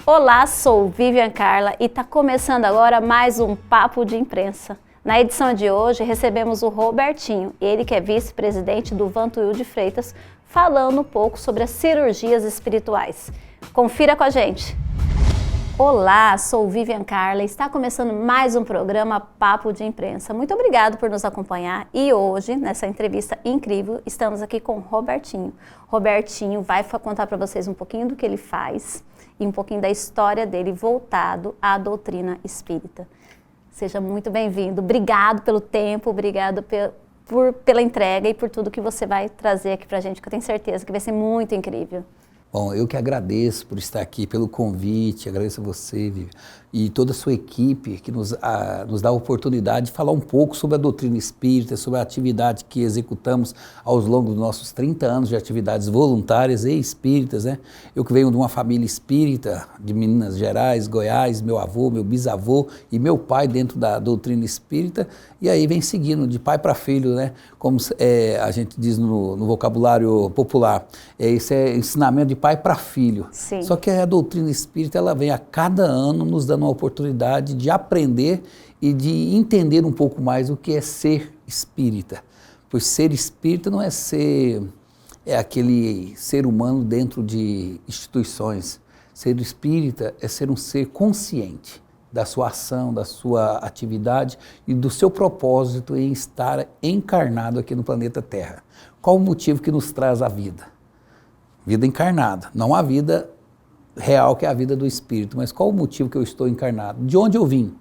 Olá, sou Vivian Carla e está começando agora mais um Papo de Imprensa. Na edição de hoje recebemos o Robertinho, ele que é vice-presidente do Vantuil de Freitas, falando um pouco sobre as cirurgias espirituais. Confira com a gente! Olá, sou Vivian Carla e está começando mais um programa Papo de Imprensa. Muito obrigado por nos acompanhar e hoje, nessa entrevista incrível, estamos aqui com o Robertinho. Robertinho vai contar para vocês um pouquinho do que ele faz e um pouquinho da história dele voltado à doutrina espírita. Seja muito bem-vindo. Obrigado pelo tempo, obrigado pela entrega e por tudo que você vai trazer aqui para a gente, que eu tenho certeza que vai ser muito incrível. Bom, eu que agradeço por estar aqui, pelo convite, agradeço a você, Vivi, e toda a sua equipe que nos dá a oportunidade de falar um pouco sobre a doutrina espírita, sobre a atividade que executamos ao longo dos nossos 30 anos de atividades voluntárias e espíritas, né? Eu que venho de uma família espírita de Minas Gerais, Goiás, meu avô, meu bisavô e meu pai dentro da doutrina espírita, e aí vem seguindo de pai para filho, né? Como a gente diz no vocabulário popular, esse é ensinamento de pai para filho. Sim. Só que a doutrina espírita ela vem a cada ano nos dando uma oportunidade de aprender e de entender um pouco mais o que é ser espírita. Pois ser espírita não é aquele ser humano dentro de instituições. Ser espírita é ser um ser consciente da sua ação, da sua atividade e do seu propósito em estar encarnado aqui no planeta Terra. Qual o motivo que nos traz a vida? Vida encarnada, não a vida real que é a vida do espírito, mas qual o motivo que eu estou encarnado? De onde eu vim?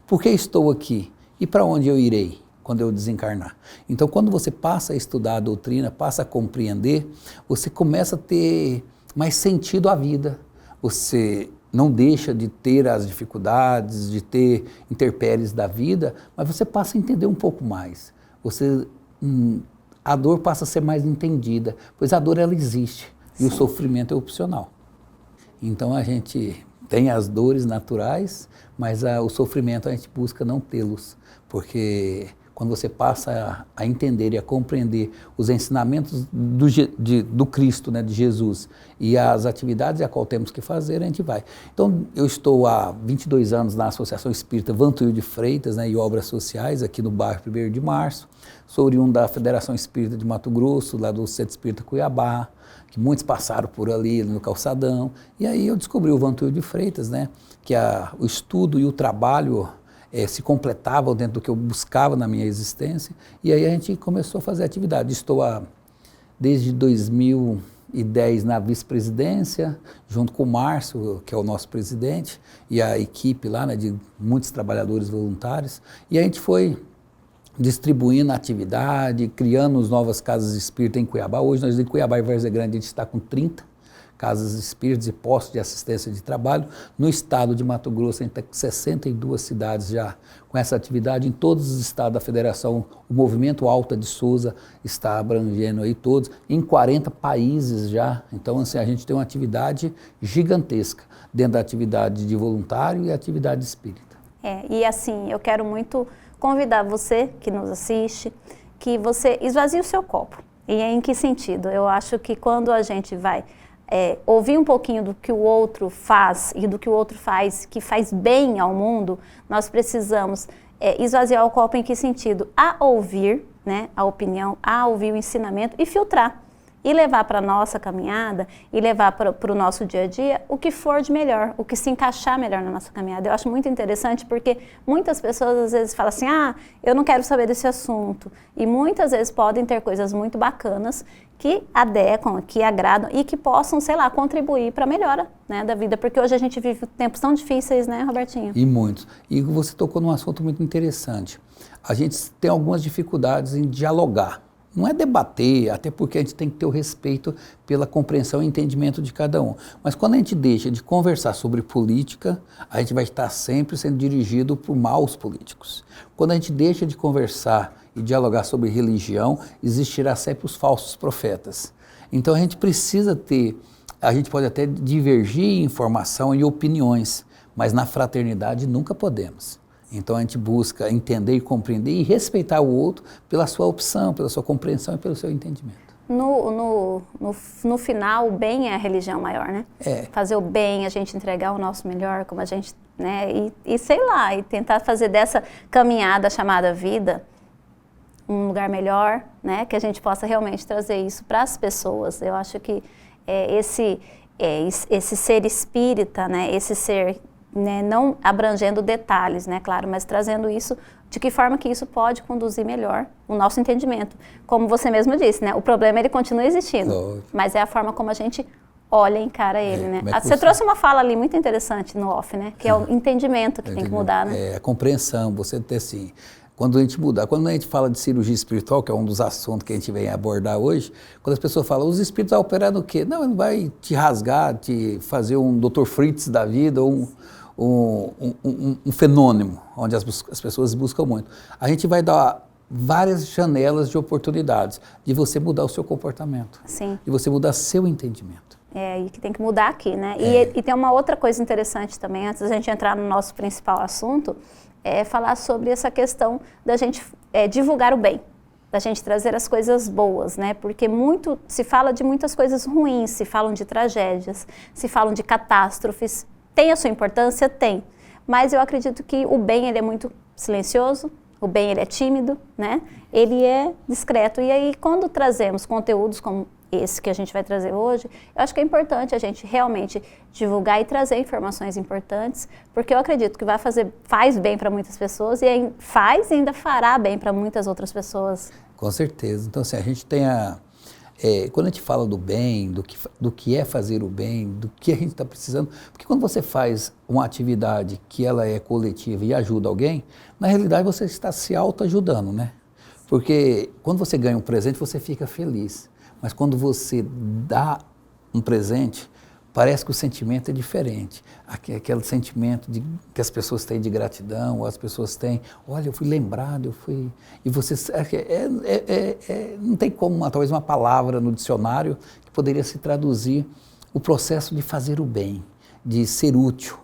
Por que estou aqui? E para onde eu irei quando eu desencarnar? Então, quando você passa a estudar a doutrina, passa a compreender, você começa a ter mais sentido à vida. Você não deixa de ter as dificuldades, de ter intempéries da vida, mas você passa a entender um pouco mais. A dor passa a ser mais entendida, pois a dor ela existe. E o sofrimento é opcional. Então a gente tem as dores naturais, mas o sofrimento a gente busca não tê-los, porque quando você passa a entender e a compreender os ensinamentos do Cristo, né, de Jesus, e as atividades a qual temos que fazer, a gente vai. Então eu estou há 22 anos na Associação Espírita Vantuil de Freitas, né, e Obras Sociais, aqui no bairro 1º de Março. Sou oriundo da Federação Espírita de Mato Grosso, lá do Centro Espírita Cuiabá, que muitos passaram por ali no calçadão, e aí eu descobri o Vantuil de Freitas, né, que o estudo e o trabalho se completavam dentro do que eu buscava na minha existência, e aí a gente começou a fazer atividade. Estou desde 2010 na vice-presidência, junto com o Márcio, que é o nosso presidente, e a equipe lá, né, de muitos trabalhadores voluntários, e a gente foi distribuindo a atividade, criando as novas casas espíritas em Cuiabá. Hoje nós em Cuiabá e Várzea Grande a gente está com 30 casas espíritas e postos de assistência de trabalho. No estado de Mato Grosso a gente está com 62 cidades já com essa atividade. Em todos os estados da federação, o movimento Alta de Souza está abrangendo aí todos, em 40 países já. Então assim, a gente tem uma atividade gigantesca dentro da atividade de voluntário e atividade espírita. E assim, eu quero muito convidar você que nos assiste, que você esvazie o seu copo. E em que sentido? Eu acho que quando a gente vai ouvir um pouquinho do que o outro faz e do que o outro faz, que faz bem ao mundo, nós precisamos esvaziar o copo em que sentido? A ouvir, né, a opinião, a ouvir o ensinamento e filtrar. E levar para a nossa caminhada e levar para o nosso dia a dia o que for de melhor, o que se encaixar melhor na nossa caminhada. Eu acho muito interessante porque muitas pessoas às vezes falam assim, eu não quero saber desse assunto. E muitas vezes podem ter coisas muito bacanas que adequam, que agradam e que possam, sei lá, contribuir para a melhora, né, da vida. Porque hoje a gente vive tempos tão difíceis, né, Robertinho? E muitos. E você tocou num assunto muito interessante. A gente tem algumas dificuldades em dialogar. Não é debater, até porque a gente tem que ter o respeito pela compreensão e entendimento de cada um. Mas quando a gente deixa de conversar sobre política, a gente vai estar sempre sendo dirigido por maus políticos. Quando a gente deixa de conversar e dialogar sobre religião, existirá sempre os falsos profetas. Então a gente precisa a gente pode até divergir em informação e opiniões, mas na fraternidade nunca podemos. Então a gente busca entender e compreender e respeitar o outro pela sua opção, pela sua compreensão e pelo seu entendimento. no final, o bem é a religião maior, né? Fazer o bem, a gente entregar o nosso melhor, como a gente, né? E sei lá, e tentar fazer dessa caminhada chamada vida um lugar melhor, né? Que a gente possa realmente trazer isso para as pessoas. Eu acho que esse ser espírita, né? Esse ser, né? Não abrangendo detalhes, né? Claro, mas trazendo isso, de que forma que isso pode conduzir melhor o nosso entendimento. Como você mesmo disse, né? O problema ele continua existindo, mas é a forma como a gente olha e encara ele, né? Você trouxe uma fala ali muito interessante no off, né? Que é o entendimento que tem que mudar, né? A compreensão, você ter assim, quando a gente fala de cirurgia espiritual, que é um dos assuntos que a gente vem abordar hoje, quando as pessoas falam, os espíritos vão operar no quê? Não, ele vai te rasgar, te fazer um Dr. Fritz da vida, ou um fenômeno, onde as pessoas buscam muito. A gente vai dar várias janelas de oportunidades de você mudar o seu comportamento, de você mudar seu entendimento. E que tem que mudar aqui, né? E tem uma outra coisa interessante também, antes da gente entrar no nosso principal assunto, é falar sobre essa questão da gente divulgar o bem, da gente trazer as coisas boas, né? Porque se fala de muitas coisas ruins, se falam de tragédias, se falam de catástrofes. Tem a sua importância? Tem. Mas eu acredito que o bem ele é muito silencioso, o bem ele é tímido, né? Ele é discreto. E aí, quando trazemos conteúdos como esse que a gente vai trazer hoje, eu acho que é importante a gente realmente divulgar e trazer informações importantes, porque eu acredito que faz bem para muitas pessoas e ainda fará bem para muitas outras pessoas. Com certeza. Então, assim, a gente tem quando a gente fala do bem, do que é fazer o bem, do que a gente está precisando, porque quando você faz uma atividade que ela é coletiva e ajuda alguém, na realidade você está se autoajudando, né? Porque quando você ganha um presente, você fica feliz. Mas quando você dá um presente, parece que o sentimento é diferente. Aquele sentimento que as pessoas têm de gratidão, ou as pessoas têm, olha, eu fui lembrado, eu fui... E você... não tem como, talvez, uma palavra no dicionário que poderia se traduzir o processo de fazer o bem, de ser útil.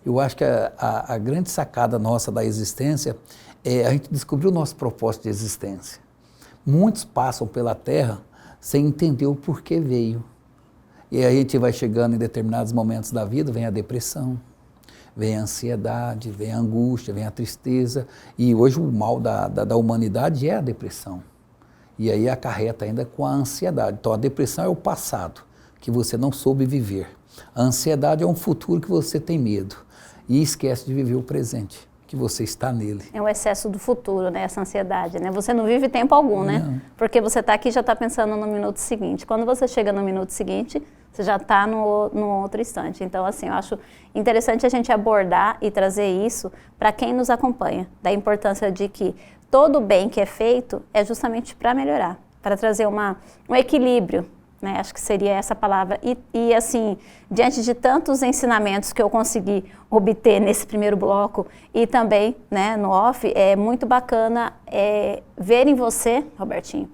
Eu acho que a grande sacada nossa da existência é a gente descobrir o nosso propósito de existência. Muitos passam pela Terra sem entender o porquê veio. E aí a gente vai chegando em determinados momentos da vida, vem a depressão, vem a ansiedade, vem a angústia, vem a tristeza. E hoje o mal da humanidade é a depressão. E aí acarreta ainda com a ansiedade. Então a depressão é o passado, que você não soube viver. A ansiedade é um futuro que você tem medo. E esquece de viver o presente, que você está nele. É o excesso do futuro, né? Essa ansiedade, né? Você não vive tempo algum, né? Não. Porque você está aqui e já está pensando no minuto seguinte. Quando você chega no minuto seguinte, você já está no outro instante. Então, assim, eu acho interessante a gente abordar e trazer isso para quem nos acompanha, da importância de que todo bem que é feito é justamente para melhorar, para trazer um equilíbrio, né? Acho que seria essa palavra. E, assim, diante de tantos ensinamentos que eu consegui obter nesse primeiro bloco e também, né, no off, é muito bacana ver em você, Robertinho,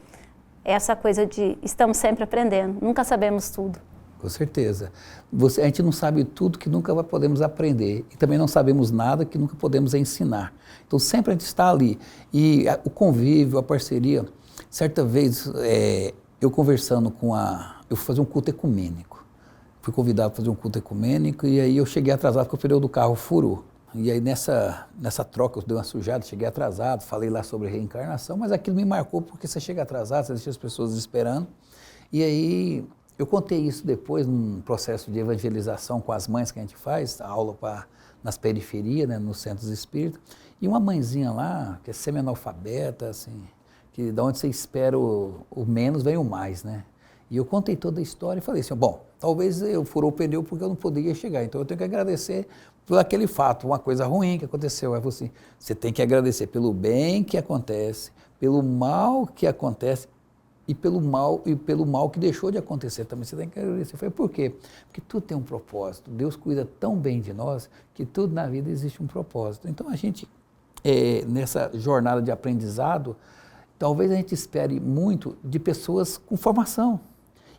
essa coisa de estamos sempre aprendendo, nunca sabemos tudo. Com certeza. A gente não sabe tudo que nunca podemos aprender e também não sabemos nada que nunca podemos ensinar. Então sempre a gente está ali. E o convívio, a parceria, certa vez eu conversando eu fui fazer um culto ecumênico. Fui convidado para fazer um culto ecumênico e aí eu cheguei atrasado porque o pneu do carro furou. E aí nessa troca eu dei uma sujada, cheguei atrasado, falei lá sobre reencarnação, mas aquilo me marcou porque você chega atrasado, você deixa as pessoas esperando. E aí eu contei isso depois num processo de evangelização com as mães que a gente faz, aula nas periferias, né, nos centros espíritas. E uma mãezinha lá, que é semi-analfabeta, assim, que da onde você espera o menos vem o mais, né? E eu contei toda a história e falei assim, bom, talvez eu furou o pneu porque eu não poderia chegar, então eu tenho que agradecer por aquele fato, uma coisa ruim que aconteceu. Aí eu falei assim, você tem que agradecer pelo bem que acontece, pelo mal que acontece e pelo mal que deixou de acontecer também. Você tem que agradecer. Eu falei, por quê? Porque tudo tem um propósito. Deus cuida tão bem de nós que tudo na vida existe um propósito. Então a gente, nessa jornada de aprendizado, talvez a gente espere muito de pessoas com formação.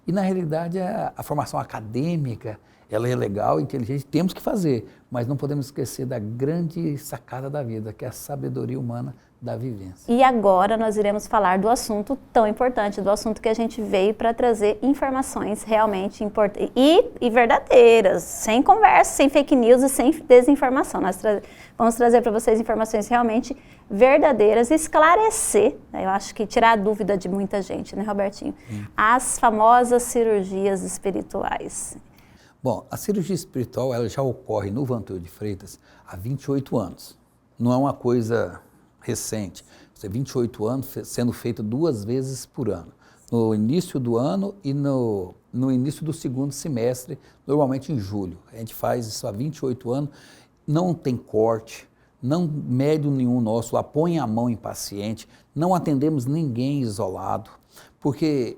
E, na realidade, a formação acadêmica, ela é legal, inteligente, temos que fazer, mas não podemos esquecer da grande sacada da vida, que é a sabedoria humana da vivência. E agora nós iremos falar do assunto tão importante, do assunto que a gente veio para trazer informações realmente importantes e verdadeiras, sem conversa, sem fake news e sem desinformação. Nós vamos trazer para vocês informações realmente verdadeiras, esclarecer, né? Eu acho que tirar a dúvida de muita gente, né, Robertinho? As famosas cirurgias espirituais. Bom, a cirurgia espiritual ela já ocorre no Vantuil de Freitas há 28 anos. Não é uma coisa recente. Você 28 anos sendo feita 2 vezes por ano. No início do ano e no início do segundo semestre, normalmente em julho. A gente faz isso há 28 anos, não tem corte, não médium nenhum nosso lá põe a mão em paciente, não atendemos ninguém isolado, porque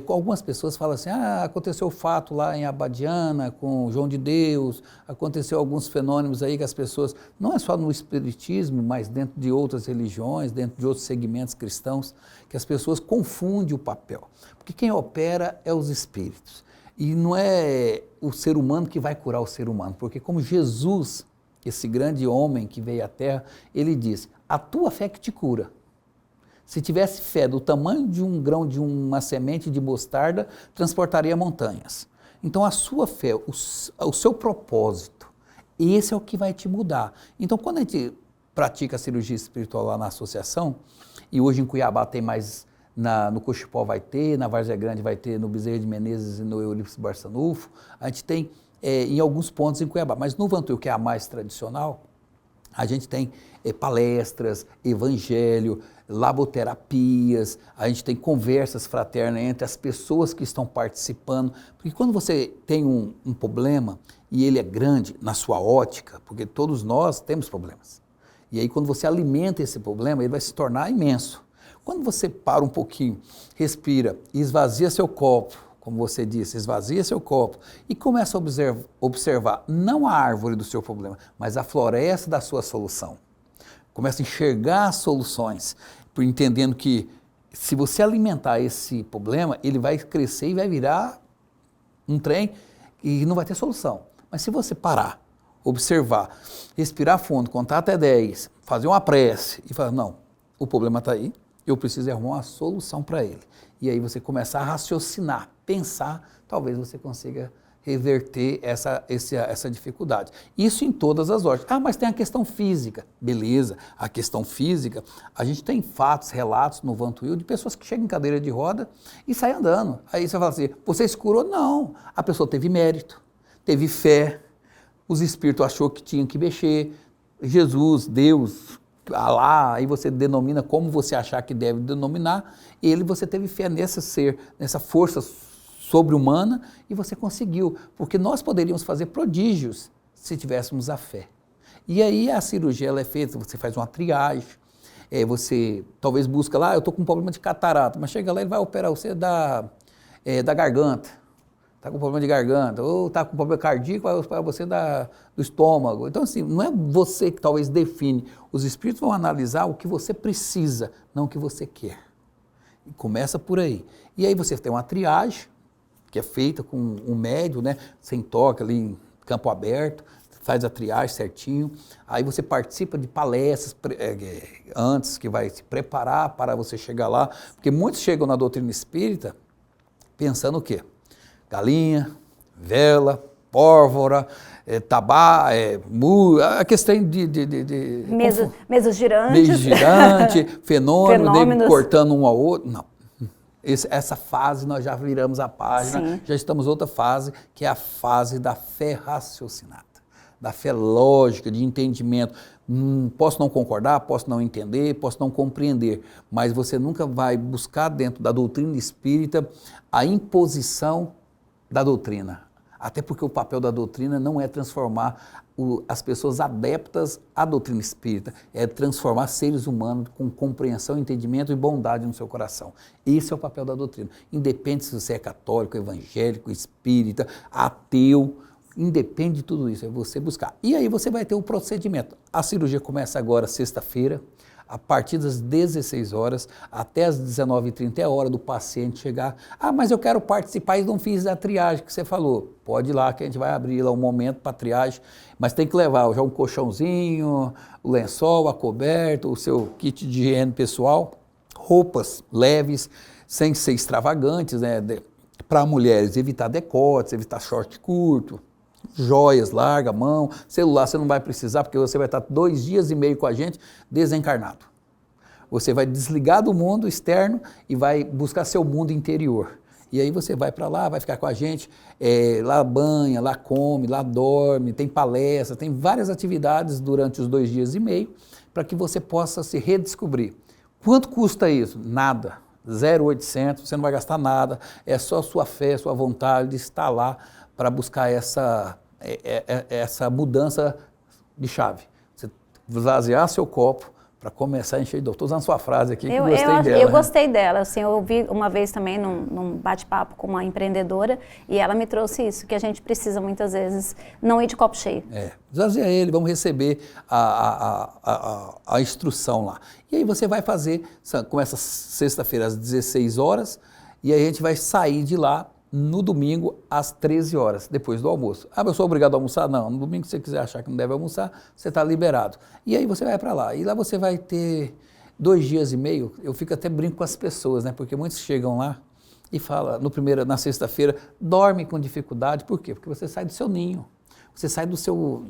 algumas pessoas falam assim, aconteceu o fato lá em Abadiana com João de Deus, aconteceu alguns fenômenos aí que as pessoas, não é só no espiritismo, mas dentro de outras religiões, dentro de outros segmentos cristãos, que as pessoas confundem o papel, porque quem opera é os espíritos, e não é o ser humano que vai curar o ser humano, porque como Jesus, esse grande homem que veio à Terra, ele disse, a tua fé que te cura. Se tivesse fé do tamanho de um grão de uma semente de mostarda, transportaria montanhas. Então a sua fé, o seu propósito, esse é o que vai te mudar. Então quando a gente pratica a cirurgia espiritual lá na associação, e hoje em Cuiabá tem mais, no Cochipó vai ter, na Várzea Grande vai ter, no Bezerra de Menezes e no Eurípides Barçanufo, a gente tem em alguns pontos em Cuiabá, mas no Vantuil, que é a mais tradicional, a gente tem palestras, evangelho, laboterapias, a gente tem conversas fraternas entre as pessoas que estão participando, porque quando você tem um problema e ele é grande na sua ótica, porque todos nós temos problemas, e aí quando você alimenta esse problema, ele vai se tornar imenso. Quando você para um pouquinho, respira e esvazia seu copo, como você disse, esvazia seu copo e começa a observar não a árvore do seu problema, mas a floresta da sua solução. Começa a enxergar as soluções, entendendo que se você alimentar esse problema, ele vai crescer e vai virar um trem e não vai ter solução. Mas se você parar, observar, respirar fundo, contar até 10, fazer uma prece e falar, não, o problema está aí, eu preciso arrumar uma solução para ele. E aí você começar a raciocinar, pensar, talvez você consiga reverter essa dificuldade. Isso em todas as ordens. Mas tem a questão física. Beleza, a questão física, a gente tem fatos, relatos no Vantuil de pessoas que chegam em cadeira de roda e saem andando. Aí você fala assim, você se curou? Não. A pessoa teve mérito, teve fé, os espíritos achou que tinham que mexer, Jesus, Deus, Alá, aí você denomina como você achar que deve denominar, você teve fé nesse ser, nessa força sobre-humana e você conseguiu, porque nós poderíamos fazer prodígios se tivéssemos a fé. E aí a cirurgia ela é feita, você faz uma triagem, você talvez busca lá, eu estou com um problema de catarata, mas chega lá ele vai operar você da garganta, está com problema de garganta, ou está com problema cardíaco, vai operar você do estômago. Então assim, não é você que talvez define, os espíritos vão analisar o que você precisa, não o que você quer. E começa por aí. E aí você tem uma triagem, que é feita com um médium, né, sem toque ali em campo aberto, faz a triagem certinho, aí você participa de palestras antes, que vai se preparar para você chegar lá, porque muitos chegam na doutrina espírita pensando o quê? Galinha, vela, pólvora, a questão de mesas girantes, mesa girante, fenômenos. Cortando um ao outro, não. Essa fase nós já viramos a página, já estamos em outra fase, que é a fase da fé raciocinada, da fé lógica, de entendimento. Posso não concordar, posso não entender, posso não compreender, mas você nunca vai buscar dentro da doutrina espírita a imposição da doutrina. Até porque o papel da doutrina não é transformar as pessoas adeptas à doutrina espírita, é transformar seres humanos com compreensão, entendimento e bondade no seu coração. Esse é o papel da doutrina. Independe se você é católico, evangélico, espírita, ateu, independe de tudo isso, é você buscar. E aí você vai ter o procedimento. A cirurgia começa agora sexta-feira, A partir das 16 horas até as 19h30 é a hora do paciente chegar. Ah, mas eu quero participar e não fiz a triagem que você falou. Pode ir lá que a gente vai abrir lá um momento para triagem, mas tem que levar já um colchãozinho, o lençol, a coberta, o seu kit de higiene pessoal, roupas leves, sem ser extravagantes, né? Para mulheres, evitar decotes, evitar short curto, joias, larga mão, celular você não vai precisar, porque você vai estar 2 dias e meio com a gente desencarnado. Você vai desligar do mundo externo e vai buscar seu mundo interior. E aí você vai para lá, vai ficar com a gente, lá banha, lá come, lá dorme, tem palestra, tem várias atividades durante os 2 dias e meio, para que você possa se redescobrir. Quanto custa isso? Nada. 0,800, você não vai gastar nada, é só sua fé, sua vontade de estar lá para buscar essa mudança de chave. Você esvaziar seu copo para começar a encher de dor. Estou usando sua frase aqui, que eu gostei dela. Eu gostei dela, assim, eu ouvi uma vez também num bate-papo com uma empreendedora e ela me trouxe isso, que a gente precisa muitas vezes não ir de copo cheio. Esvazia ele, vamos receber a instrução lá. E aí você vai fazer, começa sexta-feira às 16 horas e aí a gente vai sair de lá no domingo às 13 horas, depois do almoço. Ah, eu sou obrigado a almoçar? Não, no domingo se você quiser achar que não deve almoçar, você está liberado. E aí você vai para lá, e lá você vai ter 2 dias e meio, eu fico até brinco com as pessoas, né? Porque muitos chegam lá e falam, na sexta-feira, dorme com dificuldade, por quê? Porque você sai do seu ninho. Você sai do seu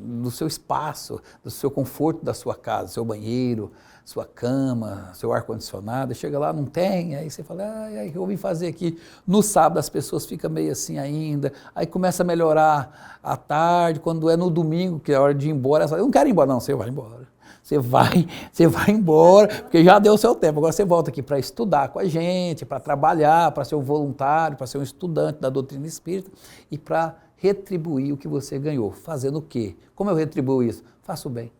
espaço, do seu conforto da sua casa, seu banheiro, sua cama, seu ar-condicionado, chega lá, não tem, aí você fala, o que eu vim fazer aqui? No sábado as pessoas ficam meio assim ainda, aí começa a melhorar à tarde, quando é no domingo, que é a hora de ir embora, eu não quero ir embora, não, você vai embora. Você vai embora, porque já deu o seu tempo, agora você volta aqui para estudar com a gente, para trabalhar, para ser um voluntário, para ser um estudante da doutrina espírita e para retribuir o que você ganhou. Fazendo o quê? Como eu retribuo isso? Faço bem.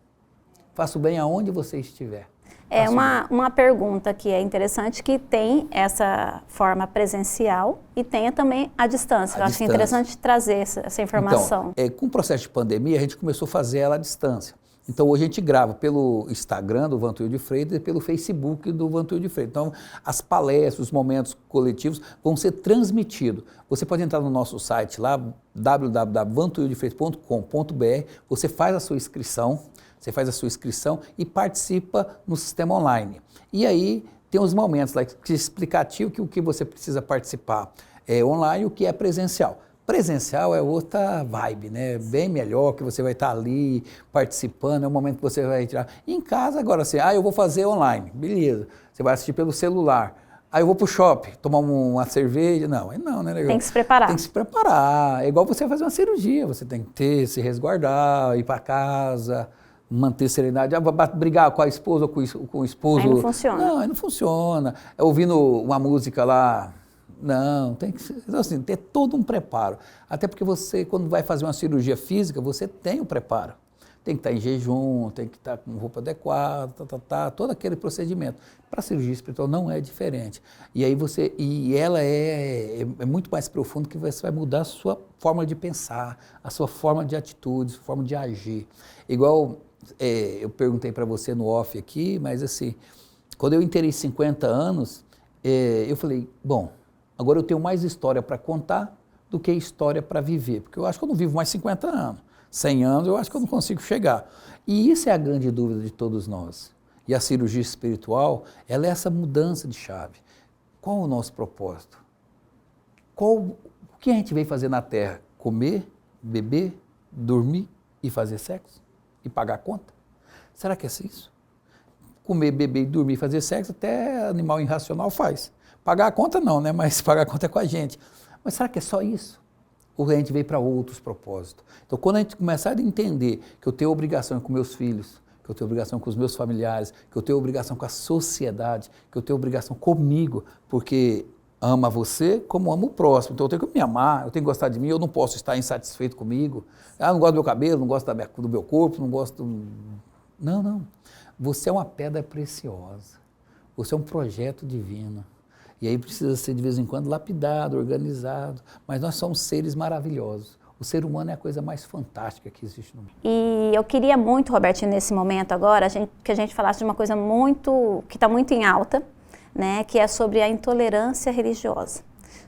Faço bem aonde você estiver. É uma pergunta que é interessante, que tem essa forma presencial e tenha também a distância. Eu acho interessante trazer essa informação. Então, com o processo de pandemia, a gente começou a fazer ela à distância. Então, hoje a gente grava pelo Instagram do Vantuil de Freitas e pelo Facebook do Vantuil de Freitas. Então, as palestras, os momentos coletivos vão ser transmitidos. Você pode entrar no nosso site lá, www.vantuildefreitas.com.br, você faz a sua inscrição, e participa no sistema online. E aí tem os momentos lá explicativo que o que você precisa participar é online e o que é presencial. Presencial é outra vibe, né? Bem melhor, que você vai estar ali participando, é o momento que você vai tirar. Em casa, agora assim, eu vou fazer online, beleza. Você vai assistir pelo celular. Aí eu vou pro shopping, tomar uma cerveja. Não, né? Tem que se preparar. Tem que se preparar. É igual você fazer uma cirurgia, você tem que se resguardar, ir para casa, manter serenidade. Brigar com a esposa ou com o esposo. Aí não funciona. Não, aí não funciona. Ouvindo uma música lá. Não, tem que assim, ter todo um preparo. Até porque você, quando vai fazer uma cirurgia física, você tem o preparo. Tem que estar em jejum, tem que estar com roupa adequada, todo aquele procedimento. Para a cirurgia espiritual não é diferente. E aí ela é muito mais profunda, que você vai mudar a sua forma de pensar, a sua forma de atitude, a sua forma de agir. Igual eu perguntei para você no off aqui, mas assim, quando eu inteirei 50 anos, eu falei, bom, agora eu tenho mais história para contar do que história para viver, porque eu acho que eu não vivo mais 50 anos. 100 anos eu acho que eu não consigo chegar. E isso é a grande dúvida de todos nós. E a cirurgia espiritual, ela é essa mudança de chave. Qual o nosso propósito? O que a gente veio fazer na Terra? Comer, beber, dormir e fazer sexo? E pagar a conta? Será que é isso? Comer, beber e dormir e fazer sexo, até animal irracional faz. Pagar a conta não, né? Mas pagar a conta é com a gente. Mas será que é só isso? Ou a gente veio para outros propósitos? Então, quando a gente começar a entender que eu tenho obrigação com meus filhos, que eu tenho obrigação com os meus familiares, que eu tenho obrigação com a sociedade, que eu tenho obrigação comigo, porque ama você como ama o próximo. Então, eu tenho que me amar, eu tenho que gostar de mim, eu não posso estar insatisfeito comigo. Não gosto do meu cabelo, não gosto do meu corpo, não gosto... Não. Você é uma pedra preciosa. Você é um projeto divino. E aí precisa ser, de vez em quando, lapidado, organizado. Mas nós somos seres maravilhosos. O ser humano é a coisa mais fantástica que existe no mundo. E eu queria muito, Robertinho, nesse momento agora, que a gente falasse de uma coisa que está muito em alta, né, que é sobre a intolerância religiosa,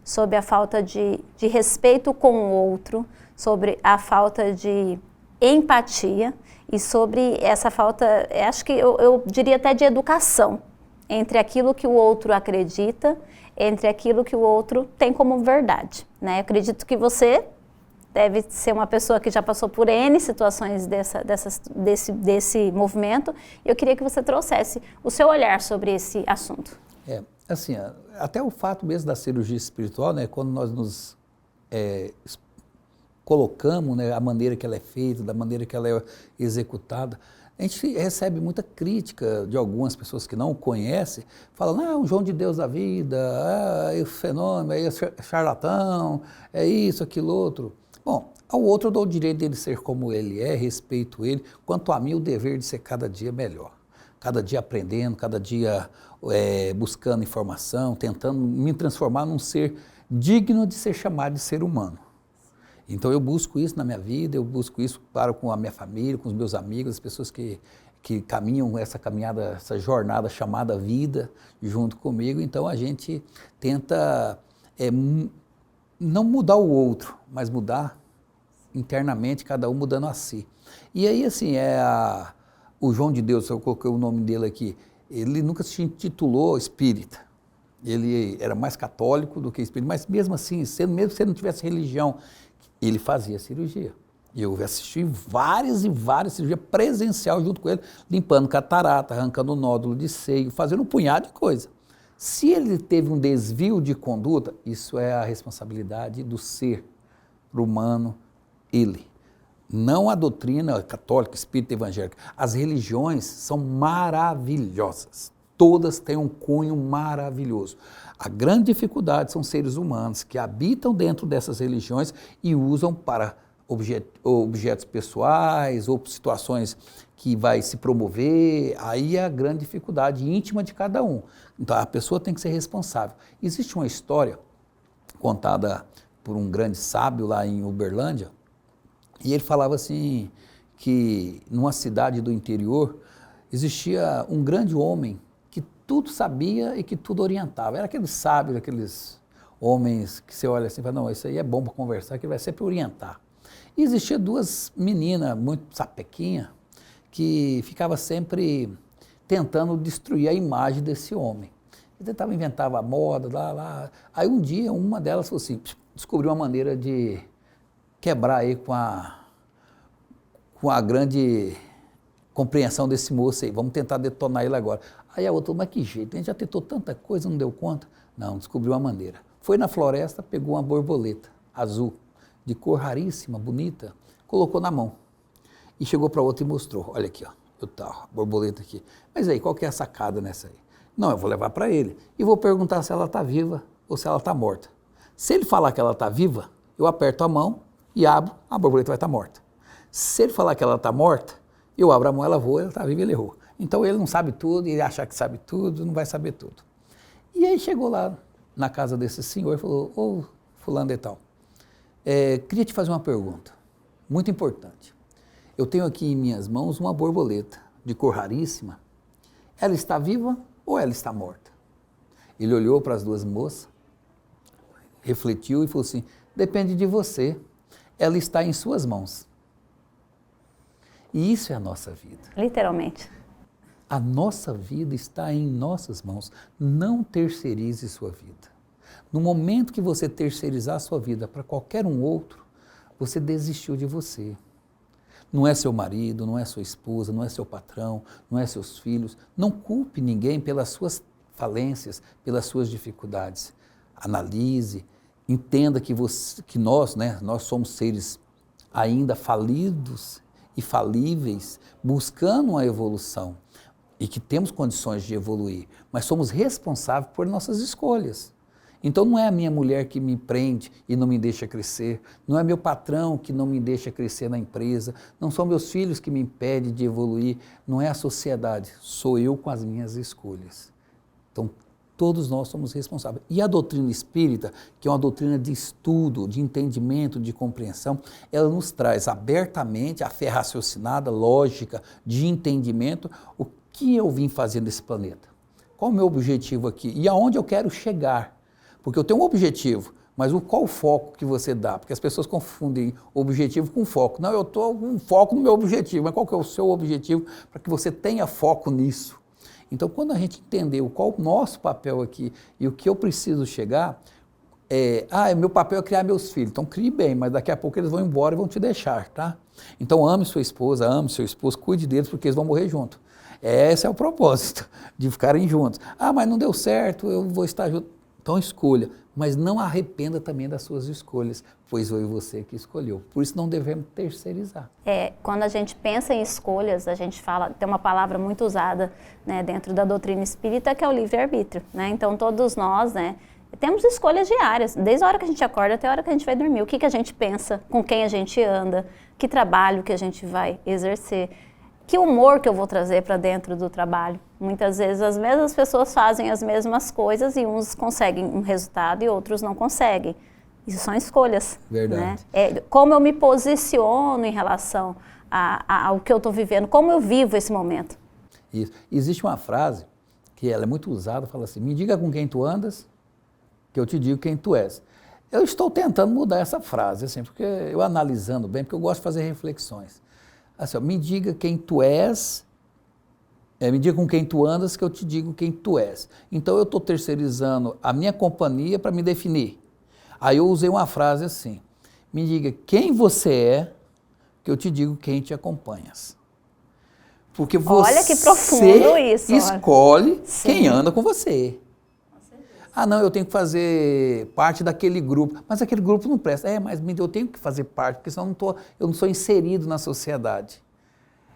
sobre a falta de respeito com o outro, sobre a falta de empatia e sobre essa falta, acho que eu diria até de educação, entre aquilo que o outro acredita, entre aquilo que o outro tem como verdade, né? Eu acredito que você deve ser uma pessoa que já passou por N situações desse movimento, e eu queria que você trouxesse o seu olhar sobre esse assunto. Assim, até o fato mesmo da cirurgia espiritual, né, quando nós nos colocamos, né, a maneira que ela é feita, da maneira que ela é executada, a gente recebe muita crítica de algumas pessoas que não o conhecem, falam, não, o João de Deus da vida, é o fenômeno, é charlatão, é isso, aquilo, outro. Bom, ao outro eu dou o direito dele ser como ele é, respeito ele, quanto a mim o dever de ser cada dia melhor. Cada dia aprendendo, cada dia buscando informação, tentando me transformar num ser digno de ser chamado de ser humano. Então eu busco isso na minha vida, eu busco isso com a minha família, com os meus amigos, as pessoas que caminham essa caminhada, essa jornada chamada vida junto comigo. Então a gente tenta não mudar o outro, mas mudar internamente, cada um mudando a si. E aí assim, o João de Deus, eu coloquei o nome dele aqui, ele nunca se intitulou espírita. Ele era mais católico do que espírita, mas mesmo assim, mesmo se ele não tivesse religião, ele fazia cirurgia. E eu assisti várias e várias cirurgias presencial junto com ele, limpando catarata, arrancando nódulo de seio, fazendo um punhado de coisa. Se ele teve um desvio de conduta, isso é a responsabilidade do ser humano, ele. Não a doutrina católica, espírita, evangélica. As religiões são maravilhosas. Todas têm um cunho maravilhoso. A grande dificuldade são seres humanos que habitam dentro dessas religiões e usam para objetos pessoais ou situações que vai se promover. Aí é a grande dificuldade íntima de cada um. Então a pessoa tem que ser responsável. Existe uma história contada por um grande sábio lá em Uberlândia, e ele falava assim, que numa cidade do interior existia um grande homem que tudo sabia e que tudo orientava. Era aqueles sábios, aqueles homens que você olha assim e fala, não, isso aí é bom para conversar, que ele vai sempre orientar. E existia duas meninas muito sapequinhas que ficavam sempre tentando destruir a imagem desse homem. Ele tentava inventar a moda, lá. Aí um dia uma delas falou assim, descobriu uma maneira de quebrar aí com a grande compreensão desse moço aí, vamos tentar detonar ele agora. Aí a outra, mas que jeito, a gente já tentou tanta coisa, não deu conta? Não, descobriu uma maneira. Foi na floresta, pegou uma borboleta azul, de cor raríssima, bonita, colocou na mão. E chegou para outra e mostrou, olha aqui, ó, a borboleta aqui. Mas aí, qual que é a sacada nessa aí? Não, eu vou levar para ele e vou perguntar se ela está viva ou se ela está morta. Se ele falar que ela está viva, eu aperto a mão e abro, a borboleta vai estar morta. Se ele falar que ela está morta, eu abro a mão, ela voa, ela está viva, ele errou. Então ele não sabe tudo, ele achar que sabe tudo, não vai saber tudo. E aí chegou lá na casa desse senhor e falou, ô fulano de tal, queria te fazer uma pergunta, muito importante. Eu tenho aqui em minhas mãos uma borboleta de cor raríssima, ela está viva ou ela está morta? Ele olhou para as duas moças, refletiu e falou assim, depende de você, ela está em suas mãos. E isso é a nossa vida. Literalmente. A nossa vida está em nossas mãos. Não terceirize sua vida. No momento que você terceirizar sua vida para qualquer um outro, você desistiu de você. Não é seu marido, não é sua esposa, não é seu patrão, não é seus filhos. Não culpe ninguém pelas suas falências, pelas suas dificuldades. Analise, entenda que nós somos seres ainda falidos e falíveis, buscando uma evolução e que temos condições de evoluir, mas somos responsáveis por nossas escolhas. Então não é a minha mulher que me prende e não me deixa crescer, não é meu patrão que não me deixa crescer na empresa, não são meus filhos que me impedem de evoluir, não é a sociedade, sou eu com as minhas escolhas. Então Todos nós somos responsáveis. E a doutrina espírita, que é uma doutrina de estudo, de entendimento, de compreensão, ela nos traz abertamente a fé raciocinada, lógica, de entendimento, o que eu vim fazer nesse planeta. Qual o meu objetivo aqui? E aonde eu quero chegar? Porque eu tenho um objetivo, mas qual o foco que você dá? Porque as pessoas confundem objetivo com foco. Não, eu estou com foco no meu objetivo, mas qual que é o seu objetivo para que você tenha foco nisso? Então, quando a gente entendeu qual o nosso papel aqui e o que eu preciso chegar, meu papel é criar meus filhos. Então, crie bem, mas daqui a pouco eles vão embora e vão te deixar, tá? Então, ame sua esposa, ame seu esposo, cuide deles, porque eles vão morrer junto. Esse é o propósito, de ficarem juntos. Mas não deu certo, eu vou estar junto. Então, escolha, mas não arrependa também das suas escolhas, pois foi você que escolheu. Por isso, não devemos terceirizar. Quando a gente pensa em escolhas, a gente fala, tem uma palavra muito usada, né, dentro da doutrina espírita, que é o livre-arbítrio, né? Então, todos nós, né, temos escolhas diárias, desde a hora que a gente acorda até a hora que a gente vai dormir. O que a gente pensa, com quem a gente anda, que trabalho que a gente vai exercer, que humor que eu vou trazer para dentro do trabalho. Muitas vezes as mesmas pessoas fazem as mesmas coisas e uns conseguem um resultado e outros não conseguem. Isso são escolhas. Verdade. Né? Como eu me posiciono em relação ao que eu estou vivendo, como eu vivo esse momento. Isso. Existe uma frase que ela é muito usada, fala assim, me diga com quem tu andas, que eu te digo quem tu és. Eu estou tentando mudar essa frase, assim, porque eu analisando bem, porque eu gosto de fazer reflexões. Assim, me diga quem tu és, me diga com quem tu andas, que eu te digo quem tu és. Então eu estou terceirizando a minha companhia para me definir. Aí eu usei uma frase assim, me diga quem você é, que eu te digo quem te acompanhas. Porque você olha que profundo isso, escolhe quem anda com você. Não, eu tenho que fazer parte daquele grupo. Mas aquele grupo não presta. Mas eu tenho que fazer parte, porque senão eu não sou inserido na sociedade.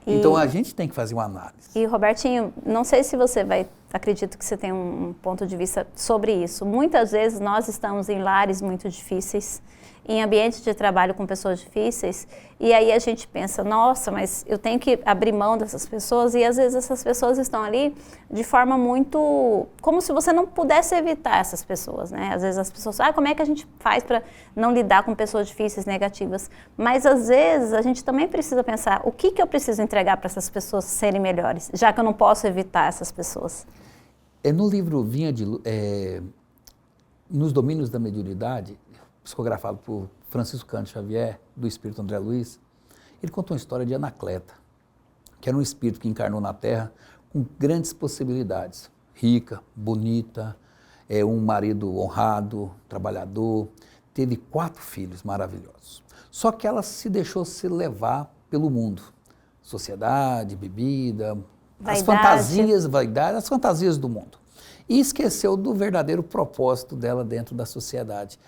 Então a gente tem que fazer uma análise. E Robertinho, não sei se você acredito que você tem um ponto de vista sobre isso. Muitas vezes nós estamos em lares muito difíceis, em ambientes de trabalho com pessoas difíceis, e aí a gente pensa, nossa, mas eu tenho que abrir mão dessas pessoas, e às vezes essas pessoas estão ali de forma muito, como se você não pudesse evitar essas pessoas, né? Às vezes as pessoas, como é que a gente faz para não lidar com pessoas difíceis, negativas? Mas às vezes a gente também precisa pensar, o que eu preciso entregar para essas pessoas serem melhores, já que eu não posso evitar essas pessoas? No livro Nos Domínios da Mediunidade, psicografado por Francisco Cândido Xavier, do espírito André Luiz, ele contou uma história de Anacleta, que era um espírito que encarnou na Terra com grandes possibilidades, rica, bonita, um marido honrado, trabalhador, teve 4 filhos maravilhosos. Só que ela se deixou se levar pelo mundo, sociedade, bebida, as fantasias, vaidade, as fantasias do mundo. E esqueceu do verdadeiro propósito dela dentro da sociedade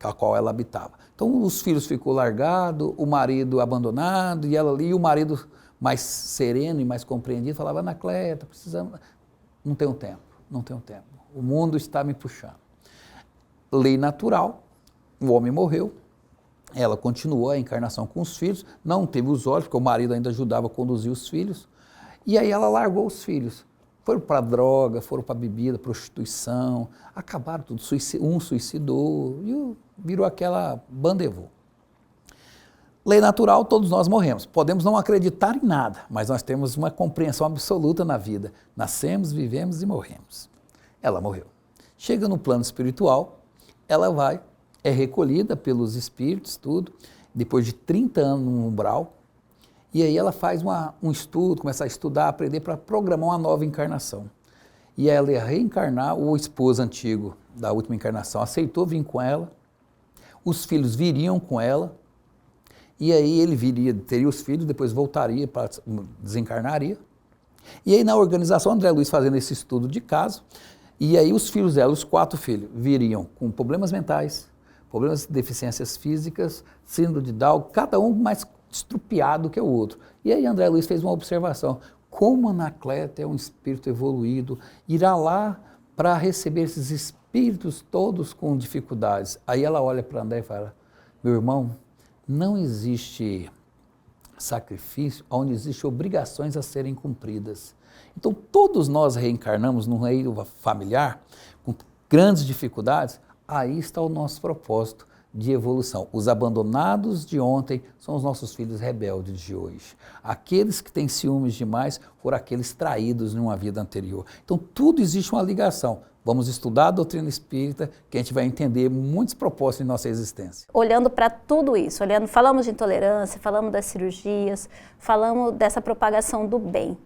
a qual ela habitava. Então, os filhos ficou largado, o marido abandonado, e ela ali, e o marido mais sereno e mais compreendido, falava, Anacleta, precisamos... Não tenho tempo, não tenho tempo. O mundo está me puxando. Lei natural, o homem morreu, ela continuou a encarnação com os filhos, não teve os olhos, porque o marido ainda ajudava a conduzir os filhos, e aí ela largou os filhos. Foram para droga, foram para bebida, prostituição, acabaram tudo. Um suicidou e virou aquela bandevô. Lei natural, todos nós morremos. Podemos não acreditar em nada, mas nós temos uma compreensão absoluta na vida. Nascemos, vivemos e morremos. Ela morreu. Chega no plano espiritual, ela é recolhida pelos espíritos, tudo, depois de 30 anos no umbral. E aí ela faz um estudo, começa a estudar, a aprender para programar uma nova encarnação. E ela ia reencarnar, o esposo antigo da última encarnação aceitou vir com ela, os filhos viriam com ela, e aí ele teria os filhos, depois voltaria, desencarnaria. E aí na organização, André Luiz fazendo esse estudo de caso, e aí os filhos dela, os 4 filhos, viriam com problemas mentais, problemas de deficiências físicas, síndrome de Down, cada um mais estrupiado que o outro. E aí André Luiz fez uma observação, como Anacleta é um espírito evoluído, irá lá para receber esses espíritos todos com dificuldades. Aí ela olha para André e fala, meu irmão, não existe sacrifício onde existem obrigações a serem cumpridas. Então, todos nós reencarnamos num meio familiar, com grandes dificuldades, aí está o nosso propósito de evolução. Os abandonados de ontem são os nossos filhos rebeldes de hoje. Aqueles que têm ciúmes demais foram aqueles traídos numa vida anterior. Então, tudo existe uma ligação. Vamos estudar a doutrina espírita, que a gente vai entender muitos propósitos em nossa existência. Olhando para tudo isso, falamos de intolerância, falamos das cirurgias, falamos dessa propagação do bem.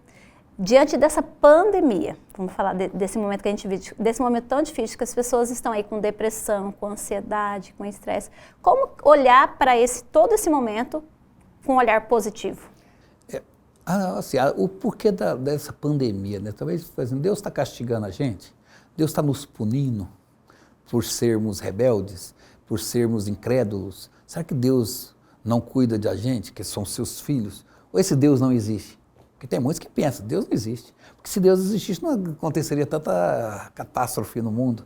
Diante dessa pandemia, vamos falar desse momento que a gente vive, desse momento tão difícil que as pessoas estão aí com depressão, com ansiedade, com estresse, como olhar para todo esse momento com um olhar positivo? O porquê dessa pandemia, né? Talvez Deus está castigando a gente, Deus está nos punindo por sermos rebeldes, por sermos incrédulos. Será que Deus não cuida de a gente, que são seus filhos? Ou esse Deus não existe? Porque tem muitos que pensam, Deus não existe. Porque se Deus existisse, não aconteceria tanta catástrofe no mundo.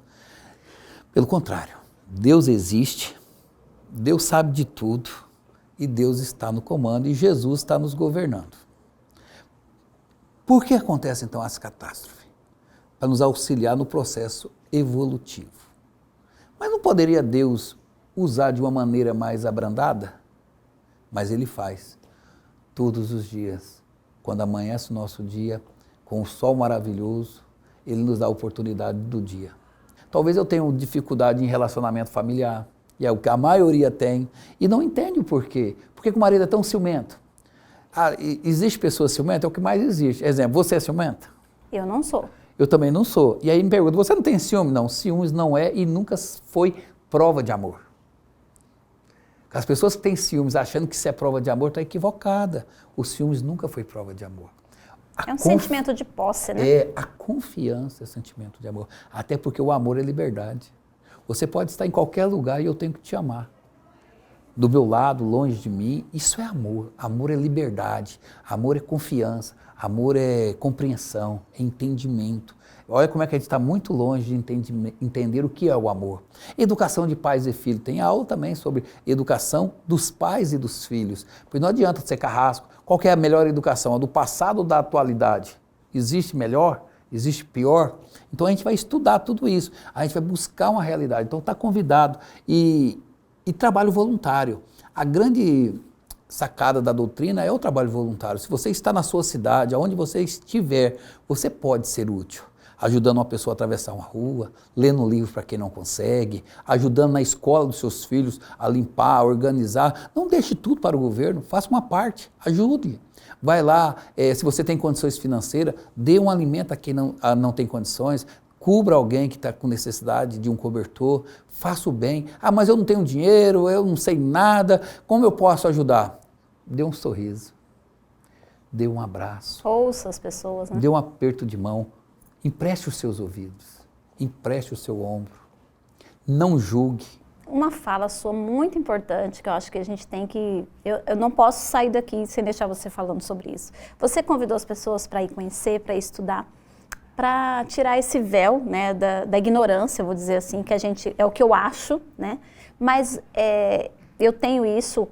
Pelo contrário, Deus existe, Deus sabe de tudo e Deus está no comando e Jesus está nos governando. Por que acontece então essa catástrofe? Para nos auxiliar no processo evolutivo. Mas não poderia Deus usar de uma maneira mais abrandada? Mas Ele faz todos os dias. Quando amanhece o nosso dia, com o sol maravilhoso, Ele nos dá a oportunidade do dia. Talvez eu tenha dificuldade em relacionamento familiar, e é o que a maioria tem, e não entende o porquê. Por que o marido é tão ciumento? Existe pessoa ciumenta? É o que mais existe. Exemplo, você é ciumenta? Eu não sou. Eu também não sou. E aí me pergunta, você não tem ciúme? Não, ciúmes não é e nunca foi prova de amor. As pessoas que têm ciúmes achando que isso é prova de amor estão equivocadas. O ciúmes nunca foi prova de amor. É um sentimento de posse, né? A confiança é sentimento de amor. Até porque o amor é liberdade. Você pode estar em qualquer lugar e eu tenho que te amar. Do meu lado, longe de mim, isso é amor. Amor é liberdade, amor é confiança, amor é compreensão, é entendimento. Olha como é que a gente está muito longe de entender o que é o amor. Educação de pais e filhos. Tem aula também sobre educação dos pais e dos filhos. Porque não adianta ser carrasco. Qual que é a melhor educação? A do passado ou da atualidade? Existe melhor? Existe pior? Então a gente vai estudar tudo isso. A gente vai buscar uma realidade. Então está convidado. E trabalho voluntário. A grande sacada da doutrina é o trabalho voluntário. Se você está na sua cidade, aonde você estiver, você pode ser útil. Ajudando uma pessoa a atravessar uma rua, lendo um livro para quem não consegue, ajudando na escola dos seus filhos a limpar, a organizar. Não deixe tudo para o governo, faça uma parte, ajude. Vai lá, se você tem condições financeiras, dê um alimento a quem não tem condições, cubra alguém que está com necessidade de um cobertor, faça o bem. Mas eu não tenho dinheiro, eu não sei nada, como eu posso ajudar? Dê um sorriso, dê um abraço. Ouça as pessoas, né? Dê um aperto de mão. Empreste os seus ouvidos, empreste o seu ombro, não julgue. Uma fala sua muito importante, que eu acho que a gente tem que... Eu não posso sair daqui sem deixar você falando sobre isso. Você convidou as pessoas para ir conhecer, para estudar, para tirar esse véu, né, da ignorância, vou dizer assim, que a gente... É o que eu acho, né? Mas eu tenho isso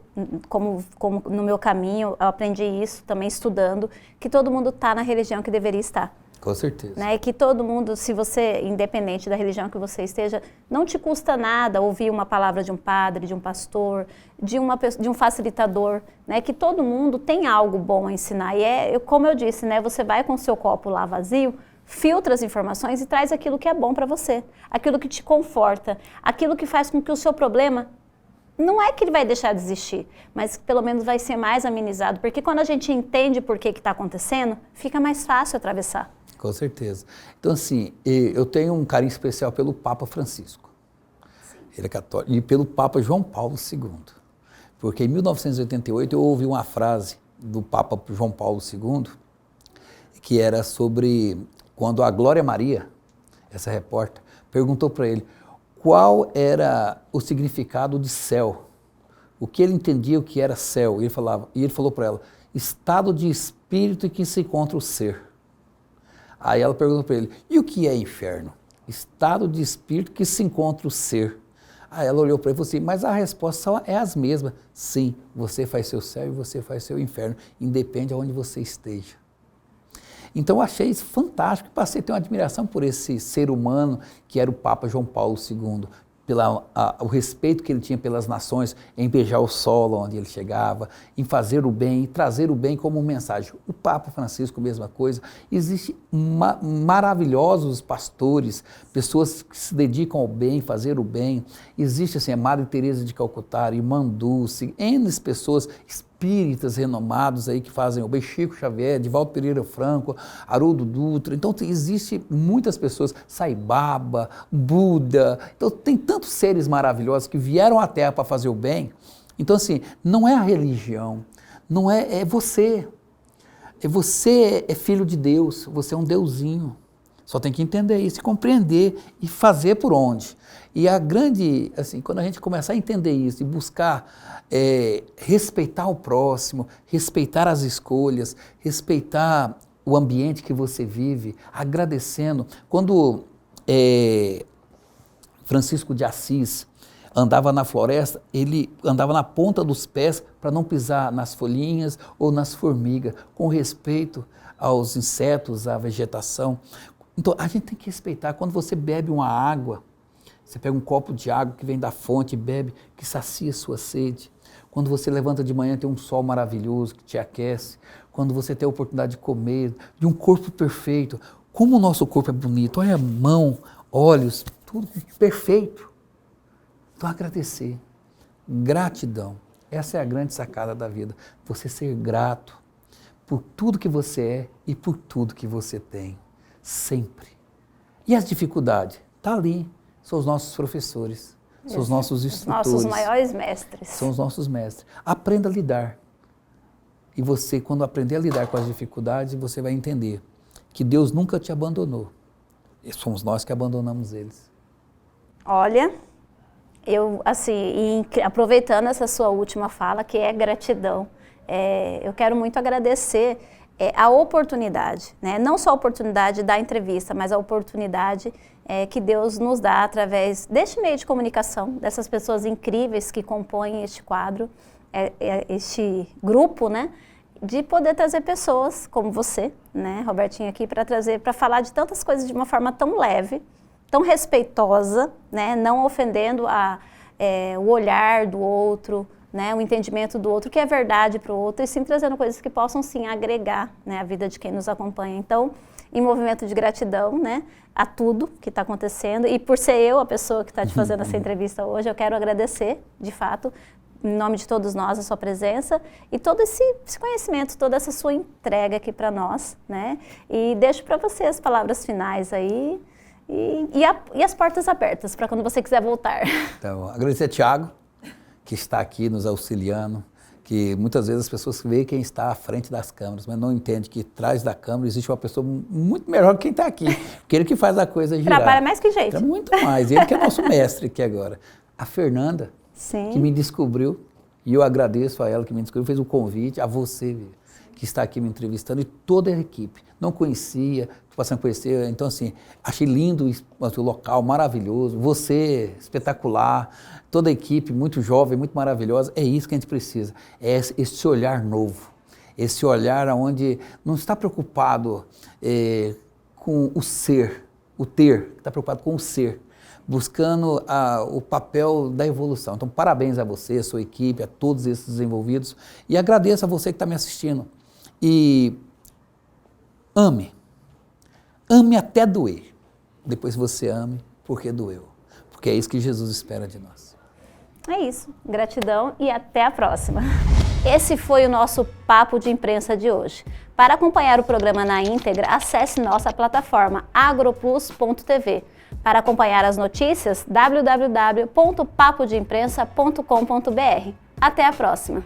como no meu caminho, eu aprendi isso também estudando, que todo mundo está na religião que deveria estar. Com certeza. Né? Que todo mundo, se você, independente da religião que você esteja, não te custa nada ouvir uma palavra de um padre, de um pastor, de um facilitador, né? Que todo mundo tem algo bom a ensinar. E como eu disse, né? Você vai com o seu copo lá vazio, filtra as informações e traz aquilo que é bom para você, aquilo que te conforta, aquilo que faz com que o seu problema... Não é que ele vai deixar de existir, mas pelo menos vai ser mais amenizado, porque quando a gente entende por que está acontecendo, fica mais fácil atravessar. Com certeza. Então, assim, eu tenho um carinho especial pelo Papa Francisco. Sim. Ele é católico. E pelo Papa João Paulo II. Porque em 1988 eu ouvi uma frase do Papa João Paulo II, que era sobre quando a Glória Maria, essa repórter, perguntou para ele qual era o significado de céu. O que ele entendia o que era céu. E ele falou para ela, estado de espírito em que se encontra o ser. Aí ela perguntou para ele, e o que é inferno? Estado de espírito que se encontra o ser. Aí ela olhou para ele e falou assim, mas a resposta é as mesmas. Sim, você faz seu céu e você faz seu inferno, independe de onde você esteja. Então eu achei isso fantástico, passei a ter uma admiração por esse ser humano que era o Papa João Paulo II, o respeito que ele tinha pelas nações, em beijar o solo onde ele chegava, em fazer o bem, trazer o bem como mensagem. O Papa Francisco, mesma coisa. Existem maravilhosos pastores, pessoas que se dedicam ao bem, fazer o bem. Existe assim, a Madre Teresa de Calcutá, Irmã Dulce, N pessoas espíritas renomados aí que fazem o bem, Chico Xavier, Divaldo Pereira Franco, Haroldo Dutra. Então existe muitas pessoas, Sai Baba, Buda. Então tem tantos seres maravilhosos que vieram à Terra para fazer o bem. Então assim, não é a religião, não é, é você. Você é filho de Deus, você é um deusinho. Só tem que entender isso, compreender e fazer por onde. E a grande, assim, quando a gente começar a entender isso e buscar respeitar o próximo, respeitar as escolhas, respeitar o ambiente que você vive, agradecendo. Quando Francisco de Assis andava na floresta, ele andava na ponta dos pés para não pisar nas folhinhas ou nas formigas, com respeito aos insetos, à vegetação. Então, a gente tem que respeitar. Quando você bebe uma água, você pega um copo de água que vem da fonte e bebe, que sacia a sua sede. Quando você levanta de manhã, tem um sol maravilhoso que te aquece. Quando você tem a oportunidade de comer, de um corpo perfeito. Como o nosso corpo é bonito. Olha a mão, olhos, tudo perfeito. Então, agradecer. Gratidão. Essa é a grande sacada da vida. Você ser grato por tudo que você é e por tudo que você tem. Sempre. E as dificuldades? Está ali. São os nossos professores, são os nossos instrutores. Os nossos maiores mestres. São os nossos mestres. Aprenda a lidar. E você, quando aprender a lidar com as dificuldades, você vai entender que Deus nunca te abandonou. E somos nós que abandonamos eles. Olha, eu, assim, aproveitando essa sua última fala, que é gratidão, eu quero muito agradecer a oportunidade, né? Não só a oportunidade da entrevista, mas a oportunidade que Deus nos dá através deste meio de comunicação, dessas pessoas incríveis que compõem este quadro, este grupo, né? De poder trazer pessoas como você, né, Robertinho, aqui para falar de tantas coisas de uma forma tão leve, tão respeitosa, né? Não ofendendo o olhar do outro, né, o entendimento do outro, que é verdade para o outro, e sim trazendo coisas que possam sim agregar, né, a vida de quem nos acompanha. Então, em movimento de gratidão, né, a tudo que está acontecendo, e por ser eu a pessoa que está te fazendo essa entrevista hoje, eu quero agradecer, de fato, em nome de todos nós, a sua presença e todo esse conhecimento, toda essa sua entrega aqui para nós, né, e deixo para você as palavras finais aí e as portas abertas para quando você quiser voltar. Então, agradecer a Thiago, que está aqui nos auxiliando, que muitas vezes as pessoas veem quem está à frente das câmeras, mas não entendem que atrás da câmera existe uma pessoa muito melhor que quem está aqui, porque ele que faz a coisa girar. Trabalha mais que gente. Então, muito mais, ele que é nosso mestre aqui agora. A Fernanda, sim, que me descobriu, e eu agradeço a ela que me descobriu, fez o convite, a você, que está aqui me entrevistando, e toda a equipe. Não conhecia, estou passando a conhecer, então assim, achei lindo o local, maravilhoso, você, espetacular, toda a equipe, muito jovem, muito maravilhosa. É isso que a gente precisa, é esse olhar novo, esse olhar onde não está preocupado com o ser, o ter, está preocupado com o ser, buscando o papel da evolução. Então, parabéns a você, a sua equipe, a todos esses envolvidos, e agradeço a você que está me assistindo. E ame até doer. Depois você ame porque doeu, porque é isso que Jesus espera de nós. É isso, gratidão e até a próxima. Esse foi o nosso Papo de Imprensa de hoje. Para acompanhar o programa na íntegra, acesse nossa plataforma agroplus.tv. Para acompanhar as notícias, www.papodeimprensa.com.br. Até a próxima!